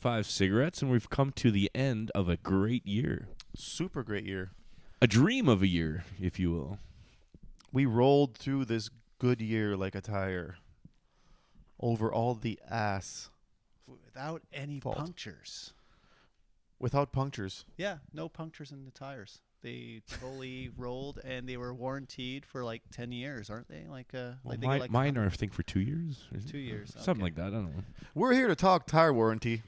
1.5 cigarettes, and we've come to the end of a great year. Super great year. A dream of a year, if you will. We rolled through this good year like a tire. Over all the ass. Without any Fault. punctures. Without punctures. Yeah, no punctures in the tires. They fully rolled, and they were warranted for like 10 years, aren't they? Mine are, I think, for 2 years. 2 years. Something okay. like that. I don't know. We're here to talk tire warranty.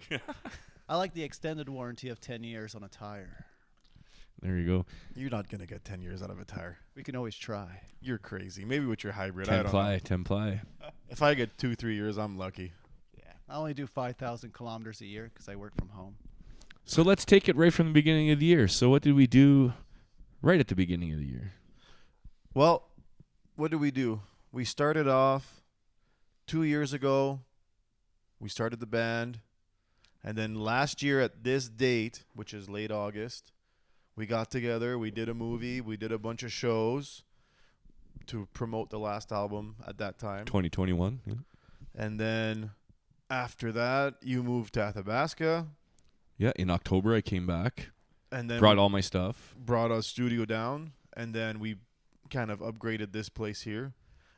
I like the extended warranty of 10 years on a tire. There you go. You're not going to get 10 years out of a tire. We can always try. You're crazy. Maybe with your hybrid. I 10 don't ply, know. 10 ply. If I get 2-3 years, I'm lucky. Yeah. I only do 5,000 kilometers a year because I work from home. So let's take it right from the beginning of the year. So what did we do right at the beginning of the year? Well, what did we do? We started off 2 years ago. We started the band. And then last year at this date, which is late August, we got together. We did a movie. We did a bunch of shows to promote the last album at that time. 2021. Yeah. And then after that, you moved to Athabasca. Yeah, in October I came back, And then brought all my stuff. brought our studio down. And then we kind of upgraded this place here.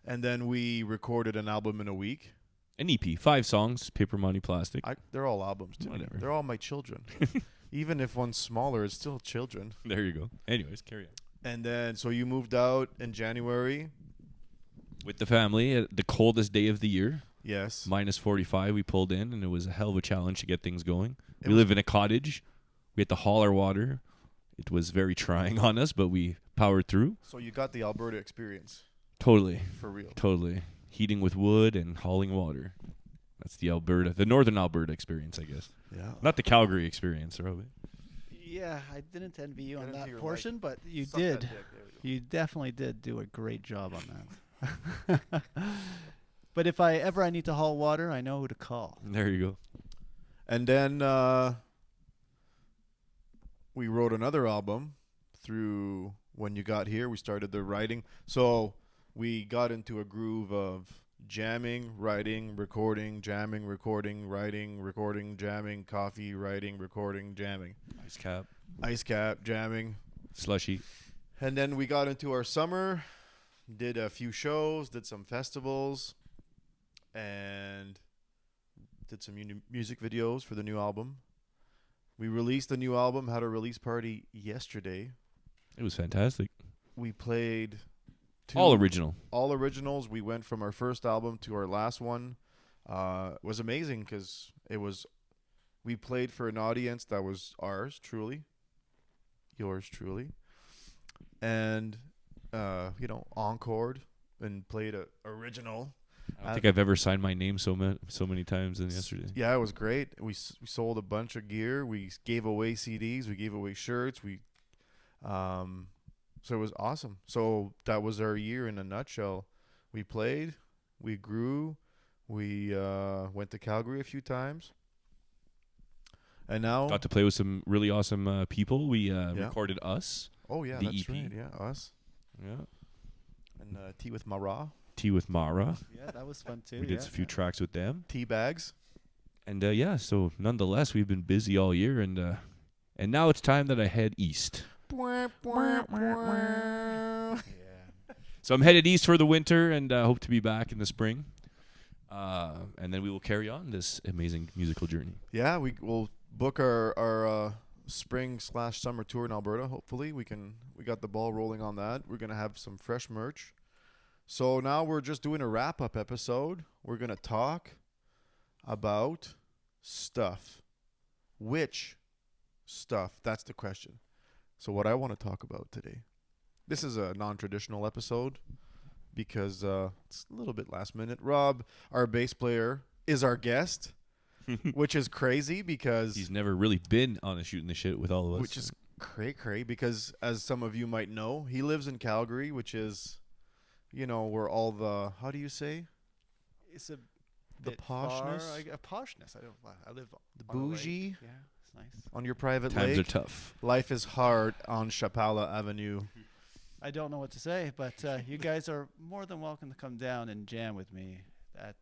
And then we recorded an album in a week. An EP, 5 songs, Paper Money Plastic. They're all albums to me. Whatever. They're all my children. Even if one's smaller, it's still children. There you go. Anyways, carry on. And then, so you moved out in January. With the family, at the coldest day of the year, Yes. minus 45, we pulled in, and it was a hell of a challenge to get things going. It We was- live in a cottage. We had to haul our water. It was very trying on us, but we powered through. So you got the Alberta experience Totally. for real. Totally. Heating with wood and hauling water. That's the northern Alberta experience, I guess. Yeah. Not the Calgary experience, Robbie. Yeah, I didn't envy you Get on into that your portion, but you Suck that did. dick. There we go. You definitely did do a great job on that. But if I need to haul water, I know who to call. There you go. And then we wrote another album through when you got here. We started the writing. So we got into a groove of jamming, writing, recording, jamming, recording, writing, recording, jamming, coffee, writing, recording, jamming. Ice cap. Ice cap, jamming. Slushy. And then we got into our summer, did a few shows, did some festivals, and did some music videos for the new album. We released the new album, had a release party yesterday. It was fantastic. We played All original. all originals. We went from our first album to our last one. It was amazing because we played for an audience that was ours, truly. Yours truly. And, encored and played a original. I don't think I've ever signed my name so many times than yesterday. Yeah, it was great. We sold a bunch of gear. We gave away CDs. We gave away shirts. So it was awesome. So that was our year in a nutshell. We played. We grew. We went to Calgary a few times. And now... Got to play with some really awesome people. We recorded Us. Oh, yeah, the that's EP. right. Yeah, us. Yeah. And Tea with Mara. Tea with Mara. Yeah, that was fun too. We did a few tracks with them. Tea bags. And so nonetheless, we've been busy all year. And now it's time that I head east. Yeah. So I'm headed east for the winter and hope to be back in the spring. And then we will carry on this amazing musical journey. Yeah, we will book our spring/summer tour in Alberta. Hopefully, we got the ball rolling on that. We're gonna have some fresh merch. So now we're just doing a wrap-up episode. We're gonna talk about stuff. Which stuff? That's the question. So what I want to talk about today. This is a non-traditional episode because it's a little bit last minute. Rob, our bass player, is our guest. Which is crazy because... He's never really been on a Shootin' the Shit with all of us. Which is cray because, as some of you might know, he lives in Calgary, which is, where all the... How do you say? It's a The bit poshness? Poshness. I live The on a lake. bougie? Yeah, it's nice. On your private Times lake. are tough. Life is hard on Chapala Avenue. I don't know what to say, but you guys are more than welcome to come down and jam with me at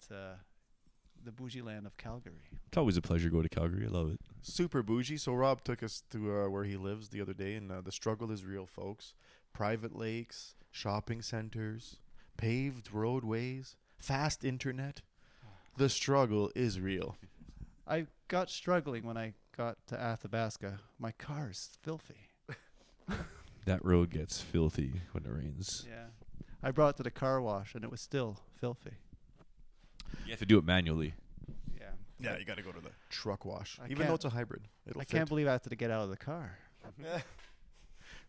the bougie land of Calgary. It's always a pleasure to go to Calgary. I love it. Super bougie. So Rob took us to where he lives the other day, and the struggle is real, folks. Private lakes, shopping centers, paved roadways, fast internet. The struggle is real. I got struggling when I got to Athabasca. My car's filthy. That road gets filthy when it rains. Yeah. I brought it to the car wash, and it was still filthy. You have to do it manually. Yeah. Yeah, you got to go to the truck wash, I even can't- though it's a hybrid. It'll I fit. can't believe I had to get out of the car.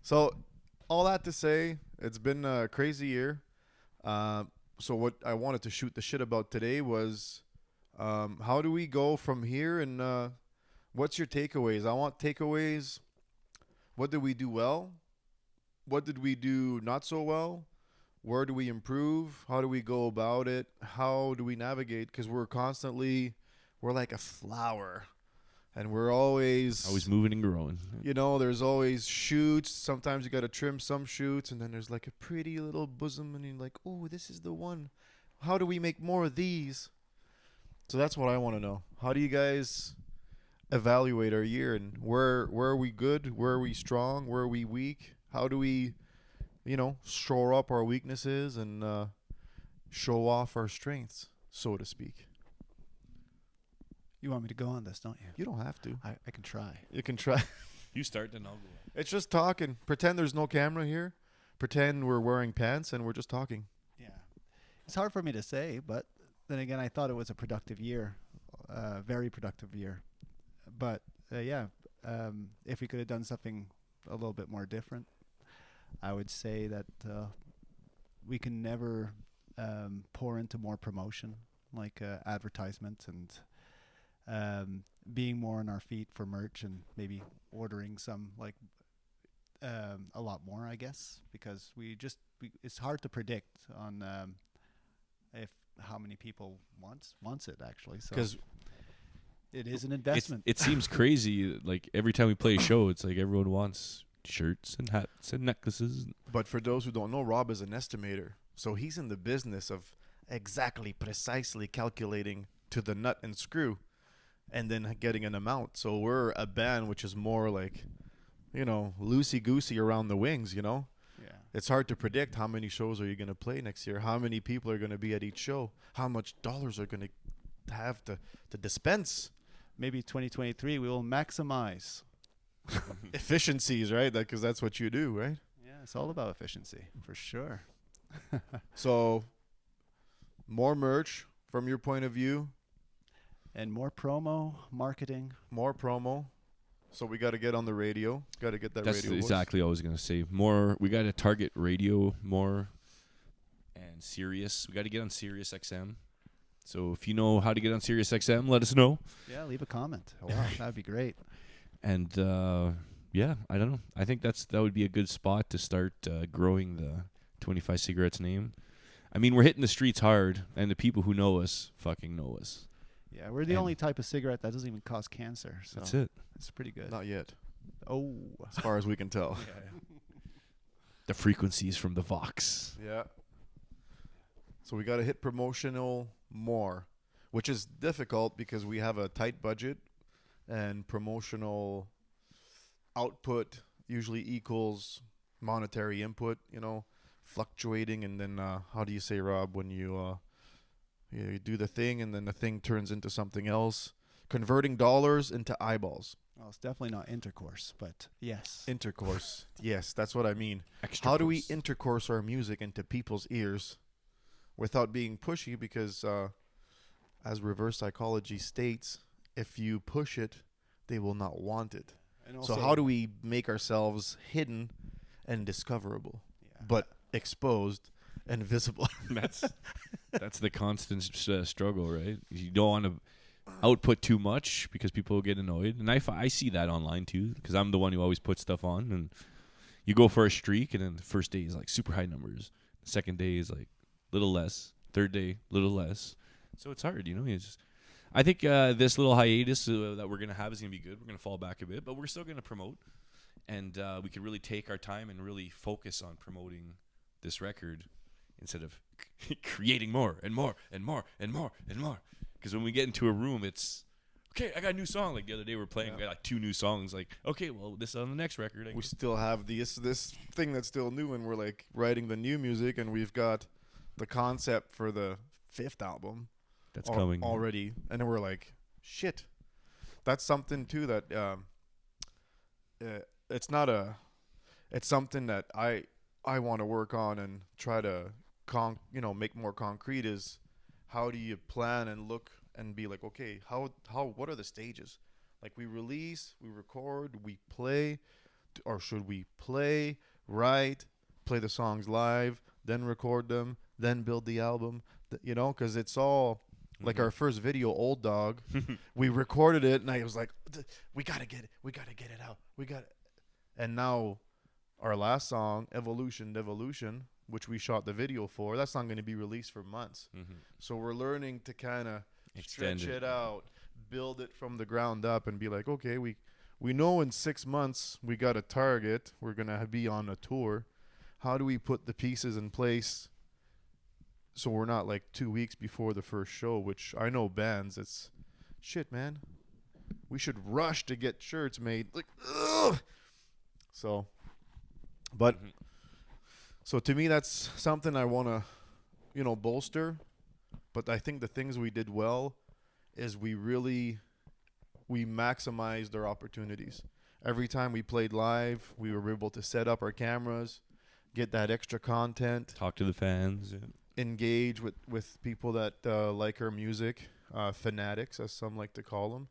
So, all that to say, it's been a crazy year. So what I wanted to shoot the shit about today was, how do we go from here, and what's your takeaways? I want takeaways. What did we do well? What did we do not so well? Where do we improve? How do we go about it? How do we navigate? Because we're like a flower, and we're always Moving and growing. you know, there's always shoots. Sometimes you got to trim some shoots, and then there's like a pretty little bosom, and you're like, oh, this is the one. How do we make more of these? So that's what I want to know. How do you guys evaluate our year, and where are we good? Where are we strong? Where are we weak? How do we, shore up our weaknesses and show off our strengths, so to speak? You want me to go on this, don't you? You don't have to. I can try. You can try. You start, then I'll go. It's just talking. Pretend there's no camera here. Pretend we're wearing pants and we're just talking. Yeah. It's hard for me to say, but then again, I thought it was a productive year, very productive year. But if we could have done something a little bit more different, I would say that we can never pour into more promotion, like advertisement, and being more on our feet for merch, and maybe ordering some, like a lot more, I guess, because it's hard to predict on if how many people wants it actually. So Because it is an investment. It seems crazy. Like every time we play a show, it's like everyone wants shirts and hats and necklaces. But for those who don't know, Rob is an estimator. So he's in the business of precisely calculating to the nut and screw and then getting an amount. So we're a band which is more like, loosey-goosey around the wings, Yeah. It's hard to predict how many shows are you going to play next year, how many people are going to be at each show, how much dollars are going to have to dispense. Maybe 2023 we will maximize. Efficiencies, right? Because that's what you do, right? Yeah, it's all about efficiency for sure. So more merch from your point of view, And more promo, marketing. more promo. So we got to get on the radio. Got to get that That's radio voice. exactly what I was gonna say. More. We got to target radio more, and Sirius. We got to get on Sirius XM. So if you know how to get on Sirius XM, let us know. Yeah, leave a comment. Wow, that'd be great. And I don't know. I think that would be a good spot to start growing the 25 Cigarettes name. I mean, we're hitting the streets hard, and the people who know us fucking know us. Yeah, we're the And- only type of cigarette that doesn't even cause cancer. So That's it. It's pretty good. Not yet, Oh. as far as we can tell. The frequencies from the Vox. Yeah. So we got to hit promotional more, which is difficult because we have a tight budget, and promotional output usually equals monetary input, fluctuating. And then how do you say, Rob, when you do the thing and then the thing turns into something else? Converting dollars into eyeballs. Well, it's definitely not intercourse, but yes. Intercourse. Yes, that's what I mean. Extra How do we course. intercourse our music into people's ears without being pushy? Because as reverse psychology states, if you push it, they will not want it. And So how do we make ourselves hidden and discoverable, Yeah. but exposed and visible? That's the constant struggle, right? You don't want to output too much because people get annoyed, and I see that online too, because I'm the one who always puts stuff on. And you go for a streak, and then the first day is like super high numbers, the second day is like little less, third day little less. So it's hard, I think this little hiatus that we're gonna have is gonna be good. We're gonna fall back a bit, but we're still gonna promote, and we could really take our time and really focus on promoting this record instead of creating more and more and more and more and more. Because when we get into a room, it's okay. I got a new song. Like the other day, we're playing. We got like 2 new songs. Like okay, well, this is on the next record. We still have this thing that's still new, and we're like writing the new music, and we've got the concept for the 5th album that's coming already, and then we're like, shit. That's something too that it's something that I want to work on and try to make more concrete. Is how do you plan and look and be like, okay, what are the stages? Like we release, we record, we play, or should we play, write, play the songs live, then record them, then build the album? Because it's all like our first video, Old Dog. We recorded it, and I was like, we gotta get it out, and now our last song, Devolution, which we shot the video for, that's not going to be released for months. So we're learning to kind of stretch it out, build it from the ground up, and be like, okay, we know in 6 months we got a target, we're going to be on a tour. How do we put the pieces in place so we're not like 2 weeks before the first show, which I know bands, it's shit, man. We should rush to get shirts made. Like, ugh. So to me, that's something I want to, bolster. But I think the things we did well is we maximized our opportunities. Every time we played live, we were able to set up our cameras, get that extra content, talk to the fans, engage with people that like our music, fanatics, as some like to call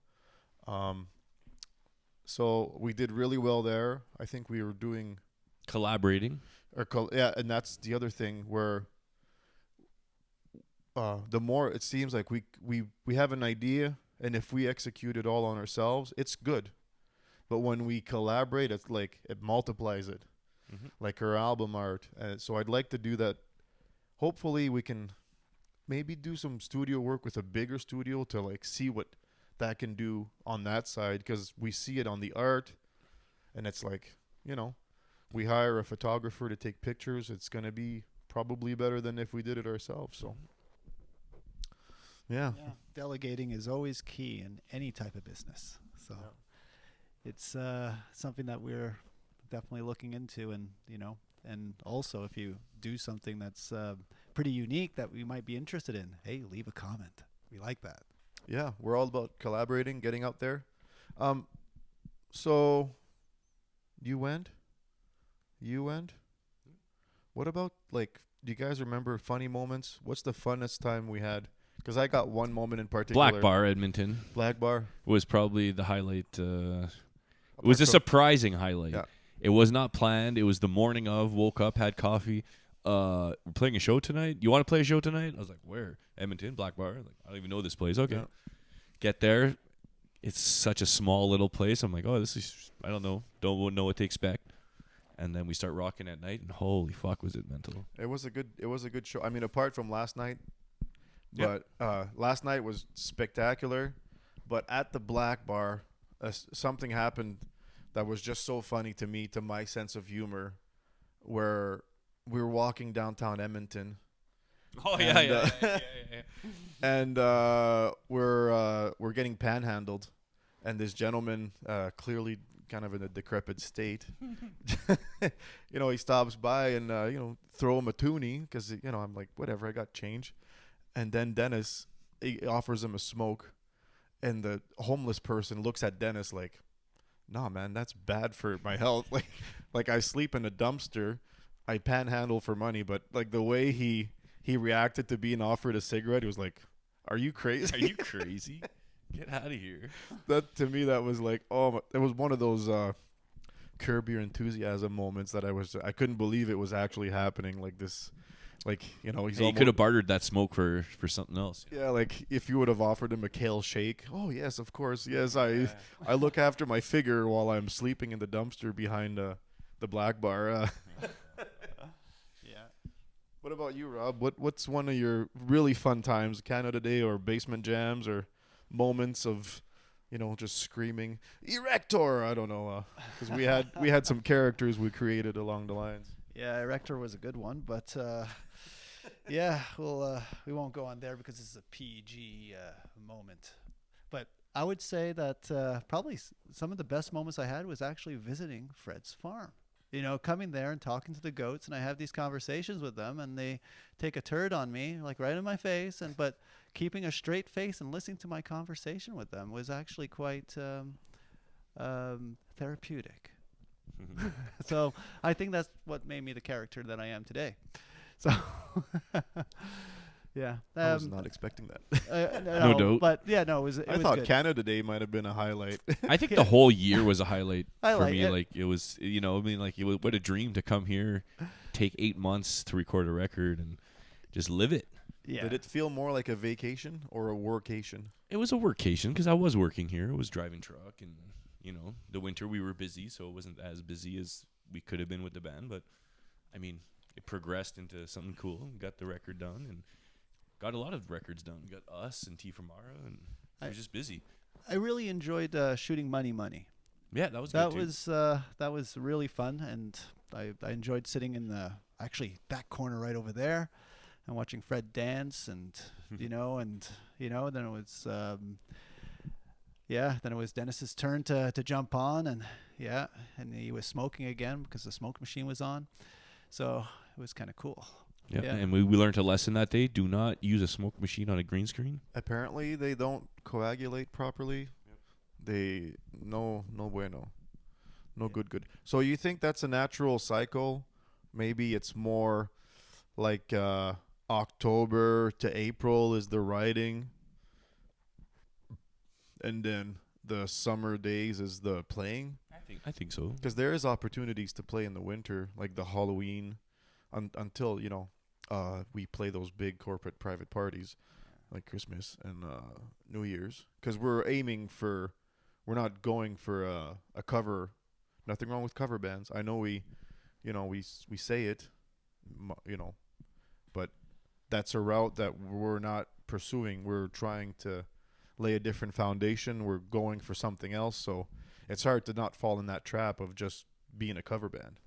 them. So we did really well there. I think we were doing collaborating. And that's the other thing where the more it seems like we have an idea, and if we execute it all on ourselves, it's good. But when we collaborate, it's like it multiplies it, like our album art. So I'd like to do that. Hopefully we can maybe do some studio work with a bigger studio to like see what that can do on that side, because we see it on the art, and it's like, we hire a photographer to take pictures. It's going to be probably better than if we did it ourselves. So, yeah. Delegating is always key in any type of business. So it's something that we're definitely looking into, and, and also if you do something that's pretty unique that we might be interested in, hey, leave a comment. We like that. Yeah, we're all about collaborating, getting out there. So you went? What about, like, do you guys remember funny moments? What's the funnest time we had? Because I got one moment in particular. Black Bar, Edmonton. Black Bar was probably the highlight. It was a surprising highlight. Yeah. It was not planned. It was the morning of, woke up, had coffee. We're playing a show tonight. You want to play a show tonight? I was like, where? Edmonton, Black Bar. Like, I don't even know this place. Okay. Yeah. Get there. It's such a small little place. I'm like, oh, this is, I don't know. Don't know what to expect. And then we start rocking at night, and holy fuck, was it mental. It was a good show. I mean, apart from last night, but last night was spectacular. But at the Black Bar, something happened that was just so funny to me, to my sense of humor, where we were walking downtown Edmonton. Oh, yeah. And we're getting panhandled, and this gentleman, clearly kind of in a decrepit state, he stops by and throw him a toonie, because I'm like, whatever, I got change. And then Dennis, he offers him a smoke, and the homeless person looks at Dennis like, nah, man, that's bad for my health. Like I sleep in a dumpster, I panhandle for money, but like the way he reacted to being offered a cigarette, he was like, are you crazy? Are you crazy? Get out of here. That, to me, that was like, it was one of those Curb Your Enthusiasm moments that I couldn't believe it was actually happening like this. Like, he could have bartered that smoke for something else. Yeah, like if you would have offered him a kale shake. Oh, yes, of course. Yes, I look after my figure while I'm sleeping in the dumpster behind the Black Bar. What about you, Rob? What's one of your really fun times, Canada Day or basement jams or moments of, just screaming Erector? I don't know, because we had some characters we created along the lines. Yeah, Erector was a good one, but Yeah, well, we won't go on there because this is a PG moment. But I would say that probably some of the best moments I had was actually visiting Fred's farm. You know, coming there and talking to the goats, and I have these conversations with them, and they take a turd on me, like right in my face, but keeping a straight face and listening to my conversation with them was actually quite therapeutic. So I think that's what made me the character that I am today. So, yeah. I was not expecting that. No doubt. But yeah, no, it I was thought good. Canada Day might have been a highlight. I think the whole year was a highlight for Highlight, me. yeah. Like it was, you know, I mean, like it was, what a dream to come here, take 8 months to record a record and just live it. Yeah. Did it feel more like a vacation or a workation? It was a workation because I was working here. It was driving truck, and you know, the winter we were busy, so it wasn't as busy as we could have been with the band. But I mean, it progressed into something cool. We got the record done, and got a lot of records done. We got us and T for Mara, and I was just busy. I really enjoyed shooting Money. Yeah, that was That good too. was that was really fun, and I enjoyed sitting in the that corner right over there, and watching Fred dance, and then it was then it was Dennis's turn to jump on, and he was smoking again because the smoke machine was on, so it was kind of cool. Yeah, Yeah. and we learned a lesson that day. Do not use a smoke machine on a green screen. Apparently, they don't coagulate properly. They no bueno, no good. So you think that's a natural cycle? Maybe it's more like October to April is the writing, and then the summer days is the playing. I think so. Because there is opportunities to play in the winter, like the Halloween, until we play those big corporate private parties, like Christmas and New Year's. Because we're not going for a cover. Nothing wrong with cover bands. I know we say it, but that's a route that we're not pursuing. We're trying to lay a different foundation. We're going for something else. So it's hard to not fall in that trap of just being a cover band.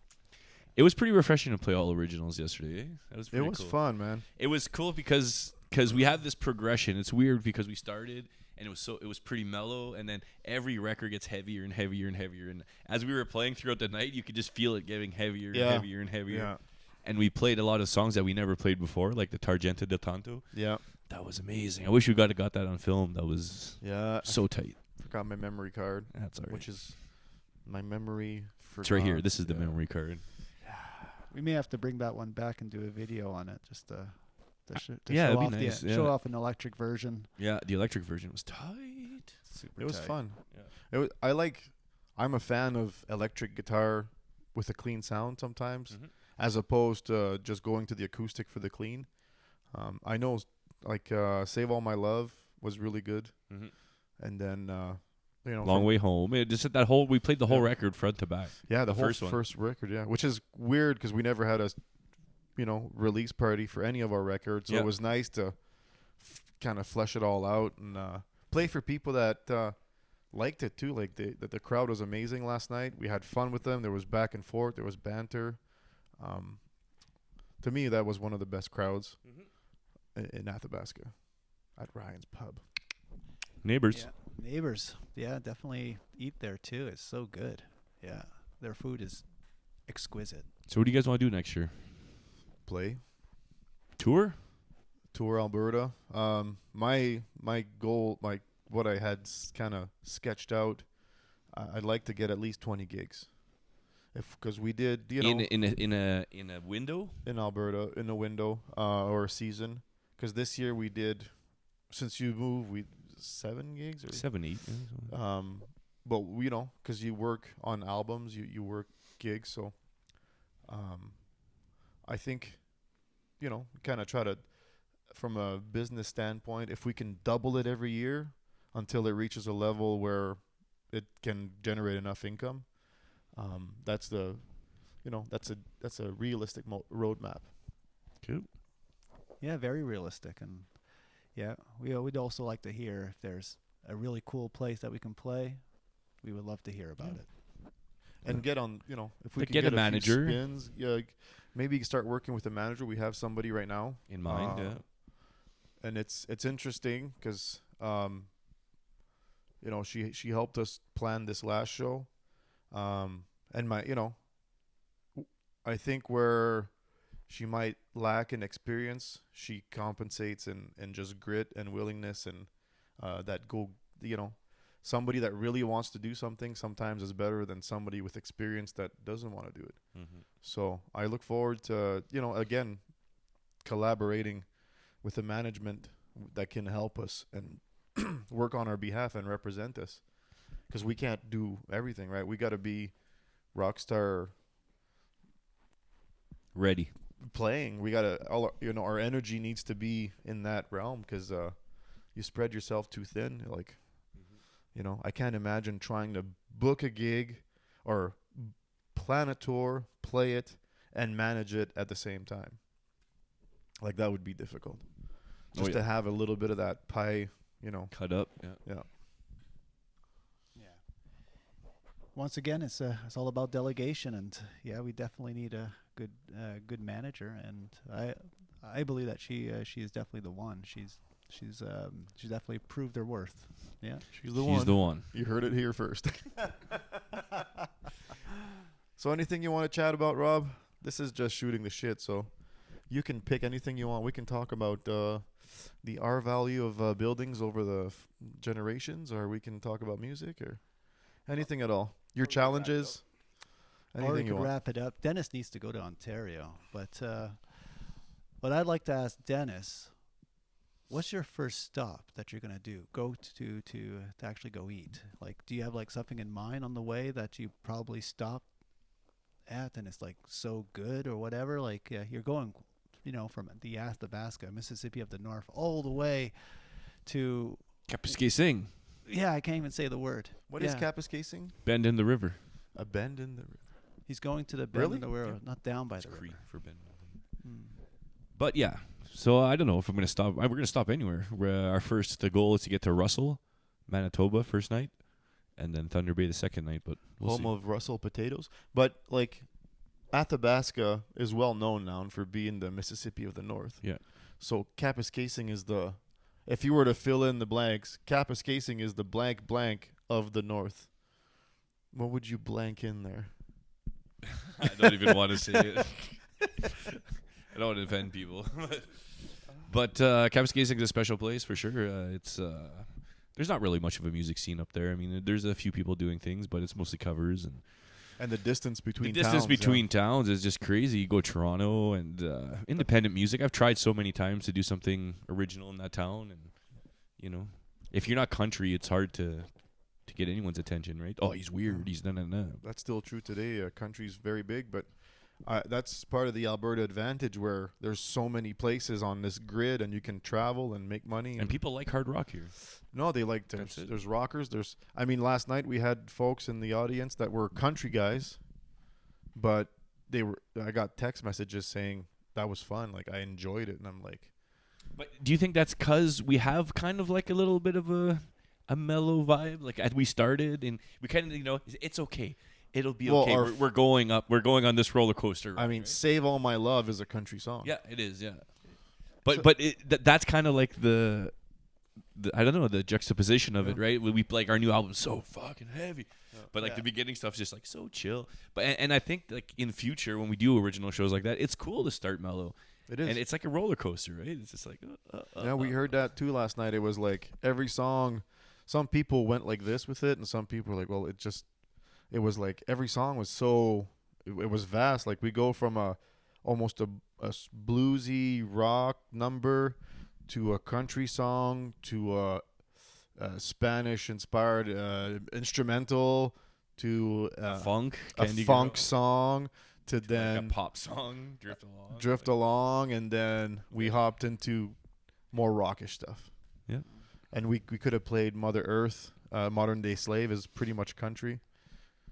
It was pretty refreshing to play all originals yesterday. Eh? That was pretty It was cool. fun, man. It was cool because we have this progression. It's weird because we started and it was pretty mellow, and then every record gets heavier and heavier and heavier. And as we were playing throughout the night, you could just feel it getting heavier and heavier and heavier. Yeah. And we played a lot of songs that we never played before, like the Targenta del Tanto. Yeah. That was amazing. I wish we got that on film. That was so tight. I forgot my memory card. That's all right. Which is my memory. It's right here. This is the memory card. We may have to bring that one back and do a video on it, just to show that'd be off nice, show off an electric version. Yeah, the electric version was tight. Super It was tight. fun. Yeah. I'm a fan of electric guitar with a clean sound sometimes, Mhm. as opposed to just going to the acoustic for the clean. I know, Save All My Love was really good, Mhm. and then Long Way Home. It just we played the whole record front to back. Yeah, the whole first one. first record, which is weird because we never had a, release party for any of our records. So Yeah. it was nice to kind of flesh it all out and play for people that liked it too. Like the crowd was amazing last night. We had fun with them. There was back and forth. There was banter. To me, that was one of the best crowds in Athabasca at Ryan's Pub. Neighbors. Yeah. Neighbors. Yeah, definitely eat there too. It's so good. Yeah. Their food is exquisite. So what do you guys want to do next year? Play. Tour? Tour Alberta. My goal, what I had kind of sketched out, I'd like to get at least 20 gigs. Because we did, in a window? in Alberta in a window or a season. Because this year we did, since you moved, 7 gigs or 7, 8. but because you work on albums, you work gigs, so I think kind of try to, from a business standpoint, if we can double it every year until it reaches a level where it can generate enough income, that's a realistic roadmap. Cool. Yeah, very realistic. And yeah, we'd also like to hear if there's a really cool place that we can play. We would love to hear about it. And get on, if we Like could get a few manager. spins, maybe start working with a manager. We have somebody right now In mind, yeah. and it's interesting because you know, she helped us plan this last show, and I think where she might lack in experience, she compensates in just grit and willingness, and somebody that really wants to do something sometimes is better than somebody with experience that doesn't want to do it. Mm-hmm. So I look forward to, again, collaborating with the management that can help us and work on our behalf and represent us, because we can't do everything, right? We got to be rockstar Ready. playing. We got to, our energy needs to be in that realm, because you spread yourself too thin. Like, I can't imagine trying to book a gig or plan a tour, play it, and manage it at the same time. Like, that would be difficult. Just to have a little bit of that pie, Cut up. Yeah. Yeah. Yeah. Once again, it's all about delegation, and we definitely need a good manager, and I believe that she is definitely the one. She's definitely proved her worth. Yeah. She's the one. You heard it here first. So anything you want to chat about, Rob? This is just shooting the shit, so you can pick anything you want. We can talk about the R value of buildings over the generations, or we can talk about music, or anything at all. Your challenges, Or we anything you could want. wrap it up. Dennis needs to go to Ontario, but I'd like to ask Dennis, what's your first stop that you're gonna do? Go to actually go eat. Like, do you have like something in mind on the way that you probably stop at, and it's like so good or whatever? Like, you're going, from the Athabasca, Mississippi of the North, all the way to Kapuskasing. I can't even say the word. What is Kapuskasing? Bend in the river. A bend in the river. He's going to the bend Really? in the river, Yeah. not down by It's the Cree river. for bend. Mm. But yeah, so I don't know if I'm gonna stop. We're gonna stop anywhere. The goal is to get to Russell, Manitoba first night, and then Thunder Bay the second night. But we'll Home see. of Russell potatoes. But like, Athabasca is well known now for being the Mississippi of the North. Yeah. So Kapuskasing is if you were to fill in the blanks, Kapuskasing is the blank blank of the North. What would you blank in there? I don't even want to say it. I don't want to offend people. But Kapuskasing is a special place for sure. It's there's not really much of a music scene up there. I mean, there's a few people doing things, but it's mostly covers, and the distance between the distance towns, between towns is just crazy. You go Toronto and independent music. I've tried so many times to do something original in that town, and if you're not country, it's hard to get anyone's attention, right? Oh, he's weird. He's no. That's still true today. Country's very big, but that's part of the Alberta advantage, where there's so many places on this grid, and you can travel and make money. And people like hard rock here. No, they like there's rockers. Last night we had folks in the audience that were country guys, but I got text messages saying that was fun. Like, I enjoyed it, and I'm like, But do you think that's because we have kind of like a little bit of a mellow vibe? Like, as we started, and we kind of it's okay. It'll be okay. We're going up. We're going on this roller coaster. I mean, right? "Save All My Love" is a country song. Yeah, it is. Yeah, but that's kind of like the I don't know, the juxtaposition of it, right? We like our new album's so fucking heavy, but like the beginning stuff's just like so chill. But and I think like in future when we do original shows like that, it's cool to start mellow. It is, and it's like a roller coaster, right? It's just like we heard that too last night. It was like every song, some people went like this with it, and some people were like, well, it was like every song was so it was vast. Like, we go from almost a bluesy rock number to a country song to a Spanish inspired instrumental to funk, a funk song to then like a pop song, drift along, and then we hopped into more rockish stuff. Yeah, and we could have played Mother Earth. Modern Day Slave is pretty much country.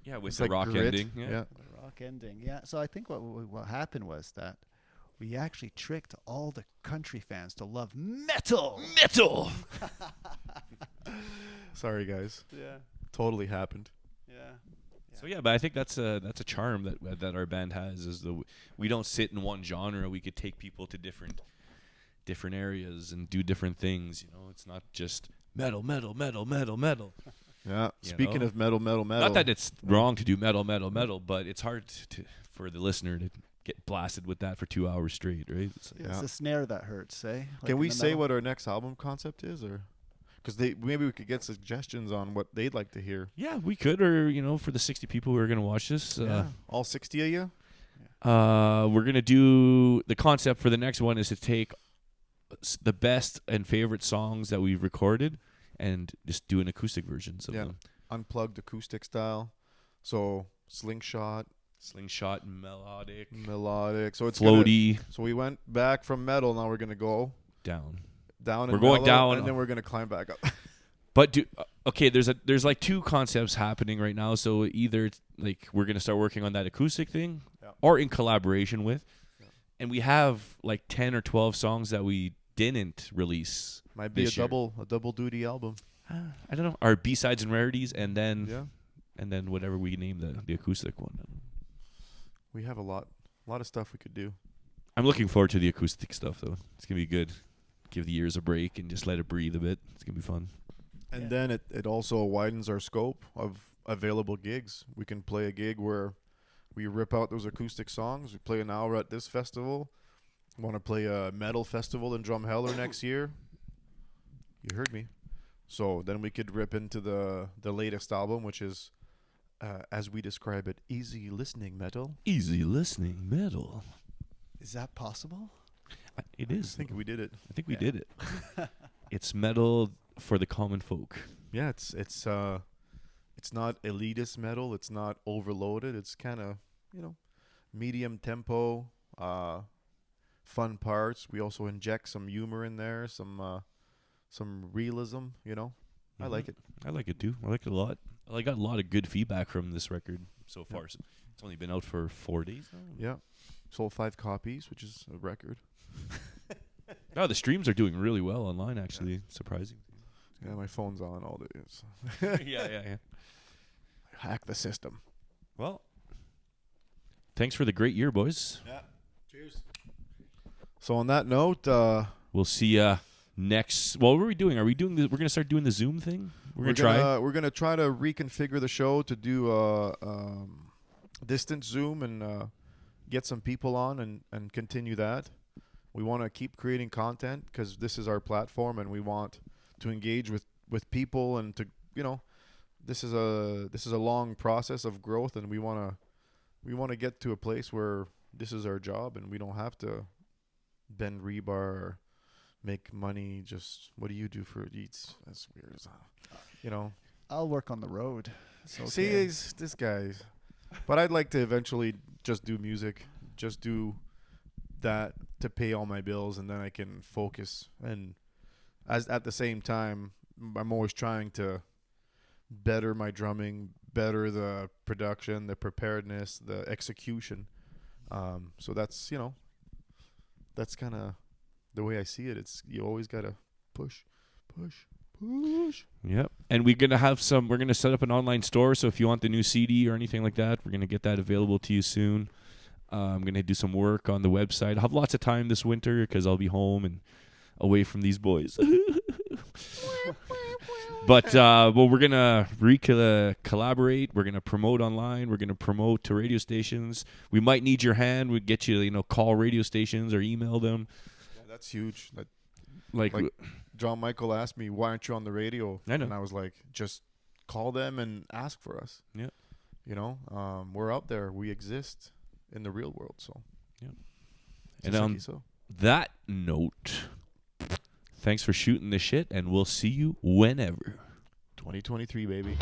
Yeah, with It's the like rock grit. ending. Yeah. The rock ending. Yeah. So I think what happened was that we actually tricked all the country fans to love metal. Metal. Sorry, guys. Yeah. Totally happened. Yeah. So yeah, but I think that's a charm that our band has is we don't sit in one genre. We could take people to different areas and do different things. You know, it's not just metal. Yeah. You Speaking know? of metal. Not that it's wrong to do metal, but it's hard for the listener to get blasted with that for 2 hours straight, right? It's like, It's the snare that hurts, eh? Like Can in we the say metal? what our next album concept is, or because maybe we could get suggestions on what they'd like to hear? yeah, we could, or for the 60 people who are gonna watch this, All 60 of you. we're gonna do the concept for the next one is to take the best and favorite songs that we've recorded and just do an acoustic versions of them. Unplugged acoustic style. So slingshot, melodic. So it's floaty, so we went back from metal. Now we're gonna go down. down. We're and going mellow, down. and then we're gonna climb back up. But okay, there's like two concepts happening right now. So either like we're gonna start working on that acoustic thing, or in collaboration with, and we have like 10 or 12 songs that we didn't release. Might be a this year. double duty album. I don't know. Our B-sides and rarities, and then Yeah, and then whatever we name the acoustic one. we have a lot of stuff we could do. I'm looking forward to the acoustic stuff though. It's gonna be good. Give the ears a break and just let it breathe a bit. It's gonna be fun. And then it also widens our scope of available gigs. We can play a gig where we rip out those acoustic songs. We play an hour at this festival. Want to play a metal festival in Drumheller next year. You heard me. So then we could rip into the latest album, which is, as we describe it, easy listening metal. Easy listening metal. Is that possible? It is. I think we did it. I think we did it. It's metal for the common folk. Yeah, it's not elitist metal. It's not overloaded. It's kind of medium tempo, fun parts. We also inject some humor in there, some realism. I like it. I like it too. I like it a lot. I got a lot of good feedback from this record so far. So it's only been out for 4 days now. Yeah, sold 5 copies, which is a record. No, the streams are doing really well online. Actually, surprising. Yeah, my phone's on all days. yeah. Hack the system. Well, thanks for the great year, boys. Yeah. Cheers. So on that note, We'll see ya next. Well, what are we doing? We're gonna start doing the Zoom thing. We're gonna try to reconfigure the show to do distance Zoom and get some people on and continue that. We want to keep creating content because this is our platform and we want to engage with people and to this is a long process of growth and we want to get to a place where this is our job and we don't have to bend rebar or make money. Just what do you do for eats? That's weird. I'll work on the road. So See, this guy. But I'd like to eventually just do music, just do that to pay all my bills, and then I can focus. And at the same time, I'm always trying to better my drumming, better the production, the preparedness, the execution. So that's that's kind of the way I see it. It's you always gotta push. Yep. And we're gonna set up an online store. So if you want the new CD or anything like that, we're gonna get that available to you soon. I'm gonna do some work on the website. I'll have lots of time this winter because I'll be home and away from these boys. But we're gonna collaborate. We're gonna promote online. We're gonna promote to radio stations. We might need your hand. We'd get you to call radio stations or email them. Yeah, that's huge. Like John Michael asked me, "Why aren't you on the radio?" I know. And I was like, "Just call them and ask for us." Yeah. We're out there. We exist in the real world. So. Yeah. And on that note, thanks for shooting the shit, and we'll see you whenever. 2023, baby.